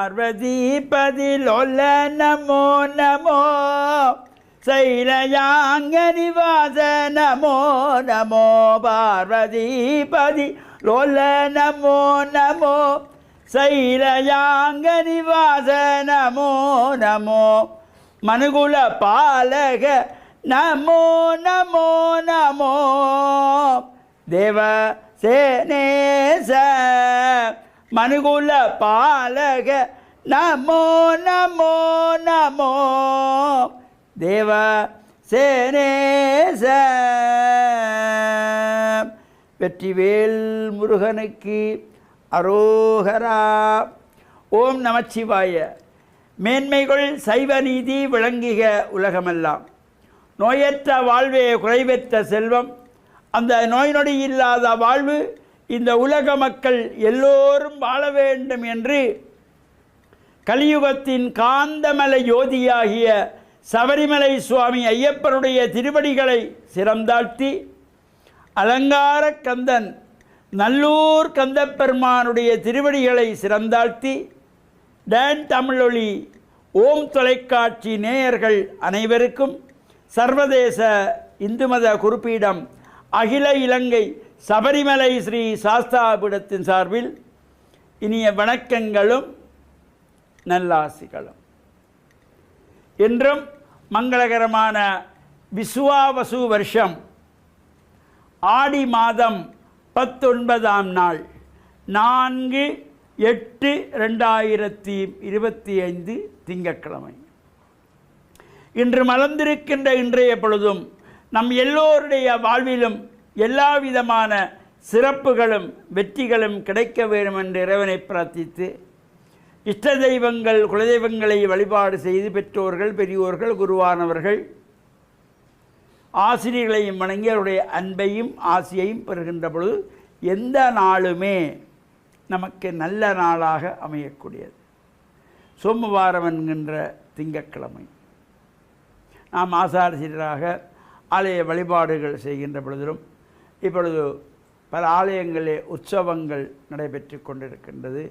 பார்வதிபதி லோல நமோ நமோ சைலயாங்க நிவாச நமோ நமோ பார்வதிபதி லோல நமோ நமோ சைலயாங்க நிவாச நமோ நமோ மனுகுல பாலக நமோ நமோ நமோ தேவ சேனேச மனுகுல பாலக நமோ நமோ நமோ தேவ சேனேச. வெற்றிவேல் முருகனுக்கு அரோகரா. ஓம் நமச்சிவாய. மேன்மைகள் சைவ நீதி விளங்குக உலகமெல்லாம். நோயற்ற வாழ்வே குறைவற்ற செல்வம். அந்த நோய் நொடி இல்லாத வாழ்வு இந்த உலக மக்கள் எல்லோரும் வாழ வேண்டும் என்று கலியுகத்தின் காந்தமலை யோதியாகிய சபரிமலை சுவாமி ஐயப்பனுடைய திருவடிகளை சிரம்தாழ்த்தி, அலங்கார கந்தன் நல்லூர் கந்தப்பெருமானுடைய திருவடிகளை சிரம்தாழ்த்தி, டான் தமிழொலி ஓம் தொலைக்காட்சி நேயர்கள் அனைவருக்கும் சர்வதேச இந்து மத குறிப்பீடம் அகில இலங்கை சபரிமலை ஸ்ரீ சாஸ்தாபீடத்தின் சார்பில் இனிய வணக்கங்களும் நல்லாசிகளும். என்றும் மங்களகரமான விசுவாவசு வருஷம் ஆடி மாதம் 19ஆம் நாள் 4/8/2025 திங்கட்கிழமை. இன்று மலர்ந்திருக்கின்ற இன்றைய பொழுதும் நம் எல்லோருடைய வாழ்விலும் எல்லா விதமான சிறப்புகளும் வெற்றிகளும் கிடைக்க வேண்டும் என்று இறைவனை பிரார்த்தித்து, இஷ்ட தெய்வங்கள் குலதெய்வங்களை வழிபாடு செய்து பெற்றோர்கள் பெரியோர்கள் குருவானவர்கள் ஆசிரியர்களையும் வணங்கி அவருடைய அன்பையும் ஆசியையும் பெறுகின்ற பொழுது எந்த நாளுமே நமக்கு நல்ல நாளாக அமையக்கூடியது. சோமவாரம் என்கின்ற திங்கட்கிழமை நாம் ஆசாரசீராக ஆலய வழிபாடுகள் செய்கின்ற பொழுதிலும் இப்பொழுது பல ஆலயங்களிலே உற்சவங்கள் நடைபெற்று கொண்டிருக்கின்றது.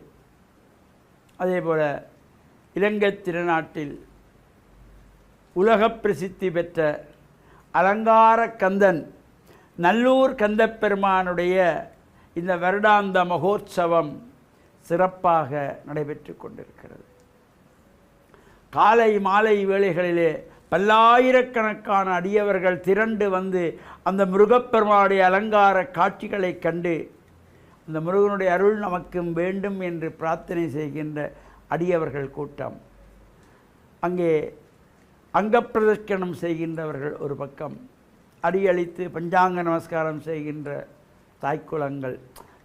அதேபோல் இலங்கை திருநாட்டில் உலக பிரசித்தி பெற்ற அலங்கார கந்தன் நல்லூர் கந்தப்பெருமானுடைய இந்த வருடாந்த மகோற்சவம் சிறப்பாக நடைபெற்று கொண்டிருக்கிறது. காலை மாலை வேளைகளிலே பல்லாயிரக்கணக்கான அடியவர்கள் திரண்டு வந்து அந்த முருகப்பெருமானுடைய அலங்கார காட்சிகளை கண்டு அந்த முருகனுடைய அருள் நமக்கும் வேண்டும் என்று பிரார்த்தனை செய்கின்ற அடியவர்கள் கூட்டம், அங்கே அங்கப்பிரதட்சணம் செய்கின்றவர்கள் ஒரு பக்கம், அடியளித்து பஞ்சாங்க நமஸ்காரம் செய்கின்ற தாய்க்குளங்கள்,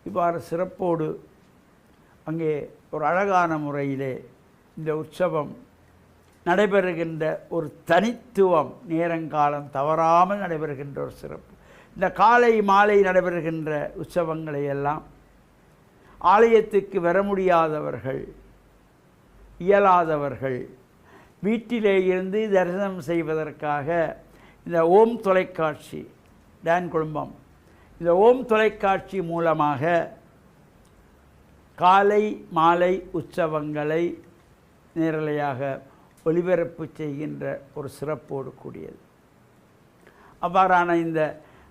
இவ்வாறு சிறப்போடு அங்கே ஒரு அழகான முறையிலே இந்த உற்சவம் நடைபெறுகின்ற ஒரு தனித்துவம், நேரங்காலம் தவறாமல் நடைபெறுகின்ற ஒரு சிறப்பு. இந்த காலை மாலை நடைபெறுகின்ற உற்சவங்களை எல்லாம் ஆலயத்துக்கு வர முடியாதவர்கள், இயலாதவர்கள் வீட்டிலே இருந்து தரிசனம் செய்வதற்காக இந்த ஓம் தொலைக்காட்சி டான் குடும்பம் இந்த ஓம் தொலைக்காட்சி மூலமாக காலை மாலை உற்சவங்களை நேரலையாக ஒளிபரப்பு செய்கின்ற ஒரு சிறப்போடு கூடியது. அவ்வாறான இந்த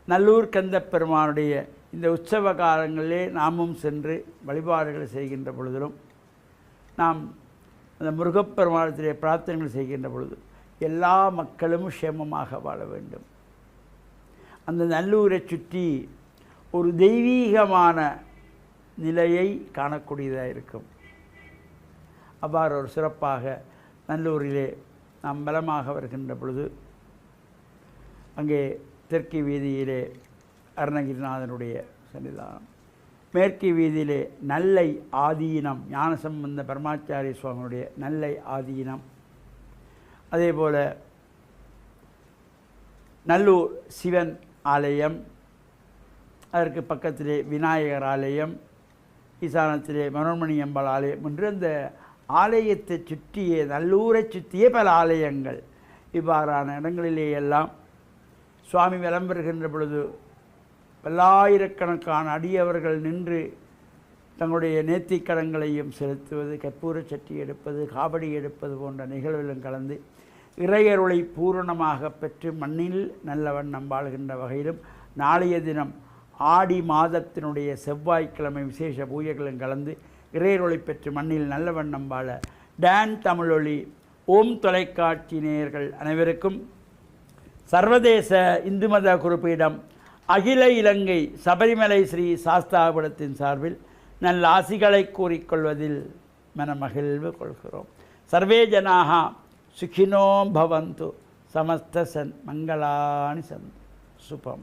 நல்லூர் கந்தப்பெருமானுடைய இந்த உற்சவ காலங்களிலே நாமும் சென்று வழிபாடுகளை செய்கின்ற பொழுதிலும் நாம் அந்த முருகப்பெருமானத்திலே பிரார்த்தனைகள் செய்கின்ற பொழுது எல்லா மக்களும் க்ஷேமமாக வாழ வேண்டும். அந்த நல்லூரை சுற்றி ஒரு தெய்வீகமான நிலையை காணக்கூடியதாக இருக்கும். அவ்வாறு ஒரு சிறப்பாக நல்லூரிலே நாம் பலமாக வருகின்ற பொழுது அங்கே தெற்கு வீதியிலே அருணகிரிநாதனுடைய சன்னிதானம், மேற்கு வீதியிலே நல்லை ஆதீனம் ஞானசம்பந்த பரமாச்சாரிய சுவாமியுடைய நல்லை ஆதீனம், அதேபோல் நல்லூர் சிவன் ஆலயம், அதற்கு பக்கத்திலே விநாயகர் ஆலயம், ஈசானத்திலே மனோன்மணி அம்பாள் ஆலயம் என்று அந்த ஆலயத்தை சுற்றியே நல்லூரை சுற்றியே பல ஆலயங்கள். இவ்வாறான இடங்களிலே எல்லாம் சுவாமி விளம்பெறுகின்ற பொழுது பல்லாயிரக்கணக்கான அடியவர்கள் நின்று தங்களுடைய நேர்த்திக்கடன்களையும் செலுத்துவது, கற்பூர சட்டி எடுப்பது, காவடி எடுப்பது போன்ற நிகழ்வுகளும் கலந்து இறையருளை பூரணமாக பெற்று மண்ணில் நல்ல வண்ணம் வாழ்கின்ற வகையிலும் நாளைய தினம் ஆடி மாதத்தினுடைய செவ்வாய்க்கிழமை விசேஷ பூஜைகளும் கலந்து இறையருளை பெற்று மண்ணில் நல்ல வண்ணம் வாழ டான் தமிழொலி ஓம் தொலைக்காட்சி நேயர்கள் அனைவருக்கும் சர்வதேச இந்து மத குறிப்பீடம் அகில இலங்கை சபரிமலை ஸ்ரீ சாஸ்தாபுரத்தின் சார்பில் நல்ல ஆசிகளை கூறிக்கொள்வதில் மனமகிழ்வு கொள்கிறோம். சர்வே ஜனாக சுகினோ பவந்து, சமஸ்த சன் மங்களானி சந்து. சுபம்.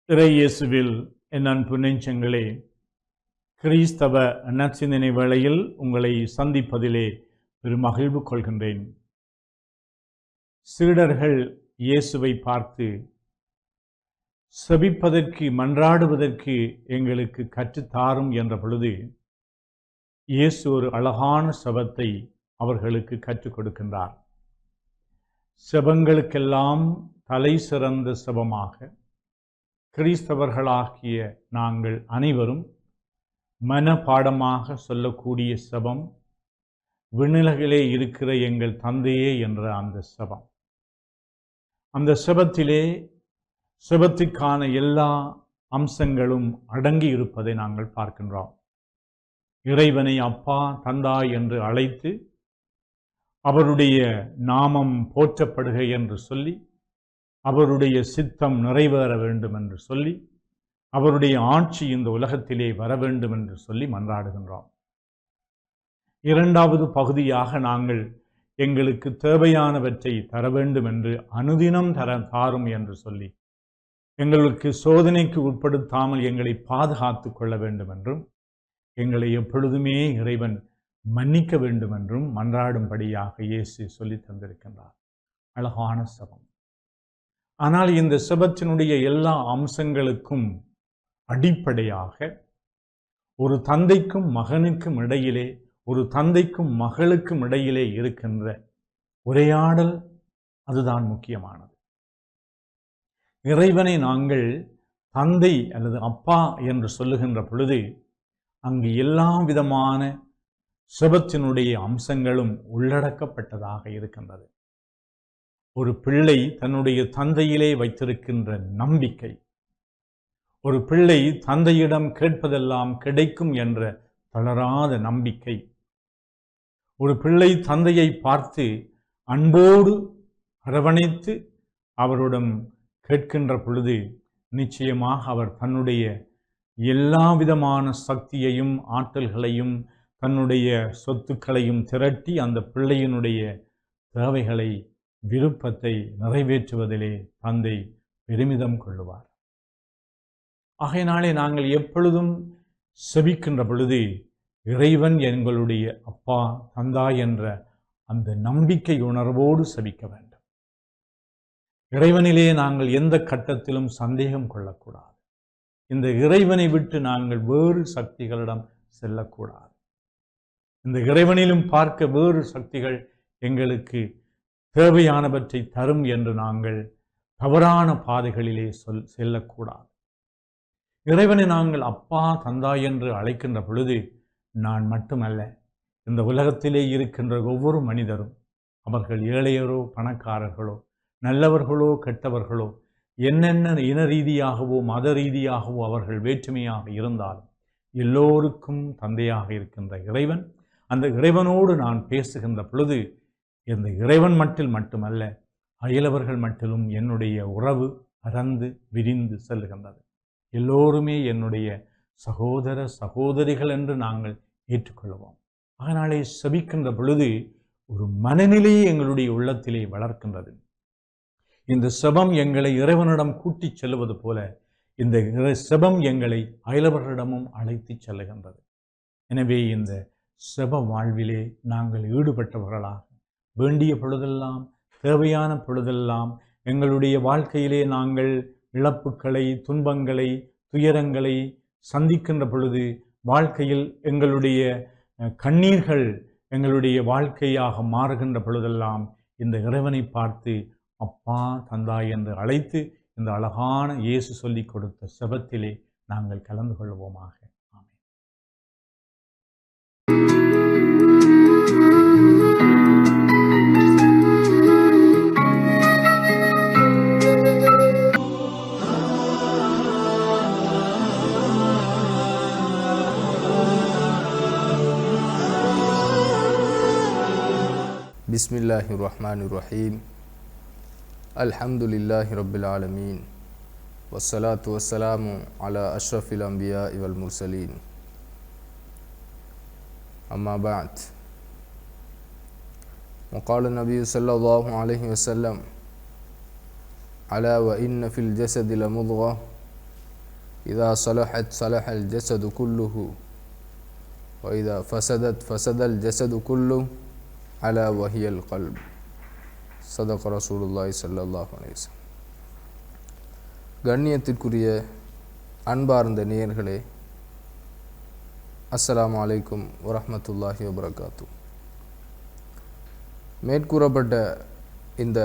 இறையேசுவில் என் அன்பு நெஞ்சங்களே, கிறிஸ்தவ நற்சிந்தனை வேளையில் உங்களை சந்திப்பதிலே பெருமகிழ்வு கொள்கின்றேன். சீடர்கள் இயேசுவை பார்த்து, செபிப்பதற்கு மன்றாடுவதற்கு எங்களுக்கு கற்றுத்தாரும் என்ற பொழுது இயேசு ஒரு அழகான செபத்தை அவர்களுக்கு கற்றுக் கொடுக்கின்றார். செபங்களுக்கெல்லாம் தலை சிறந்த செபமாக கிறிஸ்தவர்களாகிய நாங்கள் அனைவரும் மனப்பாடமாக சொல்லக்கூடிய செபம் விண்ணுலகிலே இருக்கிற எங்கள் தந்தையே என்ற அந்த செபம். அந்த செபத்திலே செபத்துக்கான எல்லா அம்சங்களும் அடங்கி இருப்பதை நாங்கள் பார்க்கின்றோம். இறைவனை அப்பா தந்தாய் என்று அழைத்து அவருடைய நாமம் போற்றப்படுக என்று சொல்லி, அவருடைய சித்தம் நிறைவேற வேண்டும் என்று சொல்லி, அவருடைய ஆட்சி இந்த உலகத்திலே வர வேண்டும் என்று சொல்லி மன்றாடுகின்றோம். இரண்டாவது பகுதியாக நாங்கள் எங்களுக்கு தேவையானவற்றை தர வேண்டும் என்று அனுதினம் தாரும் என்று சொல்லி, எங்களுக்கு சோதனைக்கு உட்படுத்தாமல் எங்களை பாதுகாத்து கொள்ள வேண்டும் என்றும், எங்களை எப்பொழுதுமே இறைவன் மன்னிக்க வேண்டும் என்றும் மன்றாடும்படியாக இயேசு சொல்லி தந்திருக்கின்றார். அழகான செபம். ஆனால் இந்த செபத்தினுடைய எல்லா அம்சங்களுக்கும் அடிப்படையாக ஒரு தந்தைக்கும் மகனுக்கும் இடையிலே, ஒரு தந்தைக்கும் மகளுக்கும் இடையிலே இருக்கின்ற உரையாடல், அதுதான் முக்கியமானது. இறைவனை நாங்கள் தந்தை அல்லது அப்பா என்று சொல்லுகின்ற பொழுது அங்கு எல்லா விதமான செபத்தினுடைய அம்சங்களும் உள்ளடக்கப்பட்டதாக இருக்கின்றது. ஒரு பிள்ளை தன்னுடைய தந்தையிலே வைத்திருக்கின்ற நம்பிக்கை, ஒரு பிள்ளை தந்தையிடம் கேட்பதெல்லாம் கிடைக்கும் என்ற தளராத நம்பிக்கை, ஒரு பிள்ளை தந்தையை பார்த்து அன்போடு அரவணைத்து அவரிடம் கேட்கின்ற பொழுது நிச்சயமாக அவர் தன்னுடைய எல்லா விதமான சக்தியையும் ஆற்றல்களையும் தன்னுடைய சொத்துக்களையும் திரட்டி அந்த பிள்ளையினுடைய தேவைகளை, விருப்பத்தை நிறைவேற்றுவதிலே தந்தை பெருமிதம் கொள்ளுவார். ஆகையினாலே நாங்கள் எப்பொழுதும் செபிக்கின்ற பொழுது இறைவன் எங்களுடைய அப்பா தந்தா என்ற அந்த நம்பிக்கை உணர்வோடு செபிக்க வேண்டும். இறைவனிலே நாங்கள் எந்த கட்டத்திலும் சந்தேகம் கொள்ளக்கூடாது. இந்த இறைவனை விட்டு நாங்கள் வேறு சக்திகளிடம் செல்லக்கூடாது. இந்த இறைவனிலும் பார்க்க வேறு சக்திகள் எங்களுக்கு தேவையானவற்றை தரும் என்று நாங்கள் தவறான பாதைகளிலே செல்லக்கூடாது. இறைவனை நாங்கள் அப்பா தந்தா என்று அழைக்கின்ற பொழுது நான் மட்டுமல்ல, இந்த உலகத்திலே இருக்கின்ற ஒவ்வொரு மனிதரும், அவர்கள் ஏழையரோ பணக்காரர்களோ நல்லவர்களோ கெட்டவர்களோ, என்னென்ன இன ரீதியாகவோ மத ரீதியாகவோ அவர்கள் வேற்றுமையாக இருந்தாலும் எல்லோருக்கும் தந்தையாக இருக்கின்ற இறைவன், அந்த இறைவனோடு நான் பேசுகின்ற பொழுது இந்த இறைவன் மட்டுமல்ல, அயலவர்கள் மட்டிலும் என்னுடைய உறவு பரந்து விரிந்து செல்கின்றது. எல்லோருமே என்னுடைய சகோதர சகோதரிகள் என்று நாங்கள் ஏற்றுக்கொள்வோம். அதனாலே செபிக்கின்ற பொழுது ஒரு மனநிலையை எங்களுடைய உள்ளத்திலே வளர்க்கின்றது. இந்த செபம் எங்களை இறைவனிடம் கூட்டிச் செல்வது போல இந்த செபம் எங்களை அயலவர்களிடமும் அழைத்து செல்லுகின்றது. எனவே இந்த செப வாழ்விலே நாங்கள் ஈடுபட்டவர்களாக வேண்டிய பொழுதெல்லாம், தேவையான பொழுதெல்லாம் எங்களுடைய வாழ்க்கையிலே நாங்கள் இழப்புக்களை, துன்பங்களை, துயரங்களை சந்திக்கின்ற பொழுது, வாழ்க்கையில் எங்களுடைய கண்ணீர்கள் எங்களுடைய வாழ்க்கையாக மாறுகின்ற பொழுதெல்லாம் இந்த இறைவனை பார்த்து அப்பா தந்தாய் என்று அழைத்து இந்த அழகான இயேசு சொல்லிக் கொடுத்த செபத்திலே நாங்கள் கலந்து கொள்வோமாக. ஆமென். பிஸ்மில்லாஹிர்ரஹ்மானிர்ரஹீம். அல்ஹம்துலில்லாஹி ரப்பில் ஆலமீன். வஸ்ஸலாத்து வஸ்ஸலாமு அலா அஷ்ரஃபில் அன்பியா வல் முர்சலீன். அம்மா பஅத். وقال النبي صلى الله عليه وسلم ألا وإن في الجسد لمضغة إذا صلحت صلح الجسد كله وإذا فسدت فسد الجسد كله அலா வஹியல் கல்ப். சதக ரசூலுல்லாஹி ஸல்லல்லாஹு அலைஹி வஸல்லம். கண்ணியத்திற்குரிய அன்பார்ந்த நேயர்களே, அஸ்ஸலாமு அலைக்கும் வரஹ்மத்துல்லாஹி வபரகாத்து. மேற்கூறப்பட்ட இந்த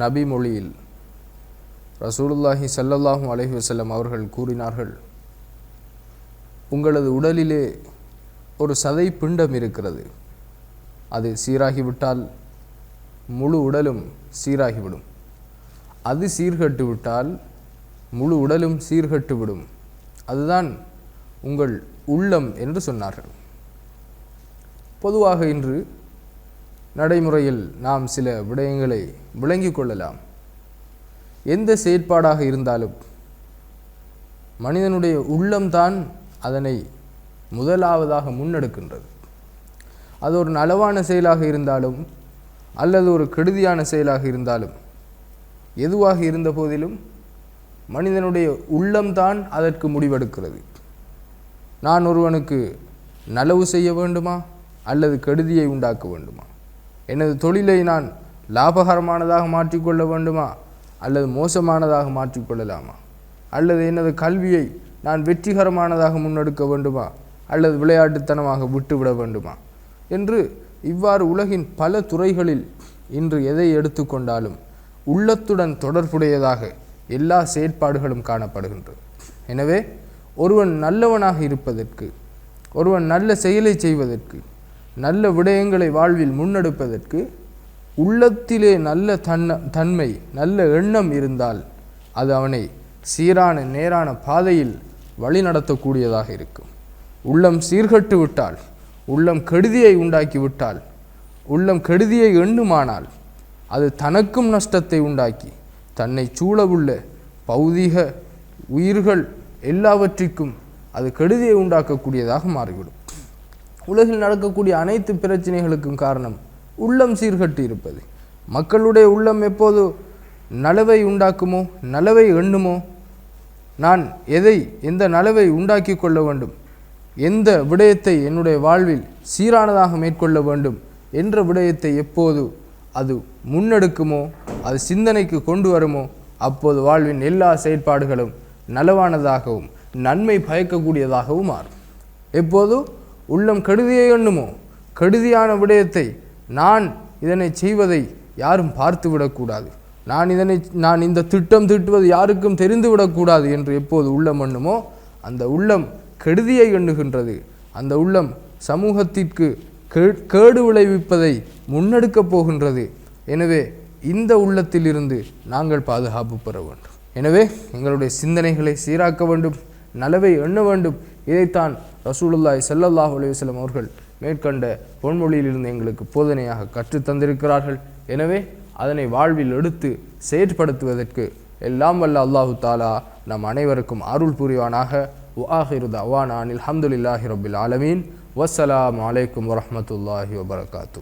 நபி மொழியில் ரசூலுல்லாஹி ஸல்லல்லாஹு அலைஹி வஸல்லம் அவர்கள் கூறினார்கள், உங்களது உடலிலே ஒரு சதை பிண்டம் இருக்கிறது. அது சீராகிவிட்டால் முழு உடலும் சீராகிவிடும். அது சீர்கட்டு விட்டால் முழு உடலும் சீர்கட்டுவிடும். அதுதான் உங்கள் உள்ளம் என்று சொன்னார்கள். பொதுவாக இன்று நடைமுறையில் நாம் சில விடயங்களை விளங்கிக் கொள்ளலாம். எந்த செயற்பாடாக இருந்தாலும் மனிதனுடைய உள்ளம்தான் அதனை முதலாவதாக முன்னெடுக்கின்றது. அது ஒரு நலவான செயலாக இருந்தாலும் அல்லது ஒரு கெடுதியான செயலாக இருந்தாலும் எதுவாக இருந்த போதிலும் மனிதனுடைய உள்ளம்தான் அதற்கு முடிவெடுக்கிறது. நான் ஒருவனுக்கு நலவு செய்ய வேண்டுமா அல்லது கெடுதியை உண்டாக்க வேண்டுமா? எனது தொழிலை நான் லாபகரமானதாக மாற்றிக்கொள்ள வேண்டுமா அல்லது மோசமானதாக மாற்றிக்கொள்ளலாமா? அல்லது எனது கல்வியை நான் வெற்றிகரமானதாக முன்னெடுக்க வேண்டுமா அல்லது விளையாட்டுத்தனமாக விட்டுவிட வேண்டுமா என்று இவ்வாறு உலகின் பல துறைகளில் இன்று எதை எடுத்துக்கொண்டாலும் உள்ளத்துடன் தொடர்புடையதாக எல்லா செயற்பாடுகளும் காணப்படுகின்றது. எனவே ஒருவன் நல்லவனாக இருப்பதற்கு, ஒருவன் நல்ல செயலை செய்வதற்கு, நல்ல விடயங்களை வாழ்வில் முன்னெடுப்பதற்கு உள்ளத்திலே நல்ல தன்மை, நல்ல எண்ணம் இருந்தால் அது அவனை சீரான நேரான பாதையில் வழிநடத்தக்கூடியதாக இருக்கும். உள்ளம் சீர்கட்டு விட்டால், உள்ளம் கெடுதியை உண்டாக்கிவிட்டால், உள்ளம் கெடுதியை எண்ணுமானால் அது தனக்கும் நஷ்டத்தை உண்டாக்கி தன்னை சூழவுள்ள பௌதீக உயிர்கள் எல்லாவற்றிற்கும் அது கெடுதியை உண்டாக்கக்கூடியதாக மாறிவிடும். உலகில் நடக்கக்கூடிய அனைத்து பிரச்சனைகளுக்கும் காரணம் உள்ளம் சீர்கட்டு இருப்பது. மக்களுடைய உள்ளம் எப்போது நலவை உண்டாக்குமோ, நலவை எண்ணுமோ, நான் எந்த நலவை உண்டாக்கி கொள்ள வேண்டும், எந்த விடயத்தை என்னுடைய வாழ்வில் சீரானதாக மேற்கொள்ள வேண்டும் என்ற விடயத்தை எப்போது அது முன்னெடுக்குமோ, அது சிந்தனைக்கு கொண்டு வருமோ, அப்போது வாழ்வின் எல்லா செயற்பாடுகளும் நலவானதாகவும் நன்மை பயக்கக்கூடியதாகவும் மாறும். எப்போது உள்ளம் கெடுதியை எண்ணுமோ, கெடுதியான விடயத்தை நான் இதனை செய்வதை யாரும் பார்த்துவிடக்கூடாது, நான் இந்த திட்டம் தீட்டுவது யாருக்கும் தெரிந்துவிடக்கூடாது என்று எப்போது உள்ளம் எண்ணுமோ, அந்த உள்ளம் கெடுதியை எண்ணுகின்றது. அந்த உள்ளம் சமூகத்திற்கு கேடு விளைவிப்பதை முன்னெடுக்கப் போகின்றது. எனவே இந்த உள்ளத்திலிருந்து நாங்கள் பாதுகாப்பு பெற வேண்டும். எனவே எங்களுடைய சிந்தனைகளை சீராக்க வேண்டும், நலவை எண்ண வேண்டும். இதைத்தான் ரசூலுல்லாஹி ஸல்லல்லாஹு அலைஹி வஸல்லம் அவர்கள் மேற்கண்ட பொன்மொழியிலிருந்து எங்களுக்கு போதனையாக கற்றுத் தந்திருக்கிறார்கள். எனவே அதனை வாழ்வில் எடுத்து செயற்படுத்துவதற்கு எல்லாம் வல்ல அல்லாஹு தாலா நம் அனைவருக்கும் அருள் புரிவானாக. وآخر دعوانا أن الحمد لله رب العالمين والسلام عليكم ورحمة الله وبركاته.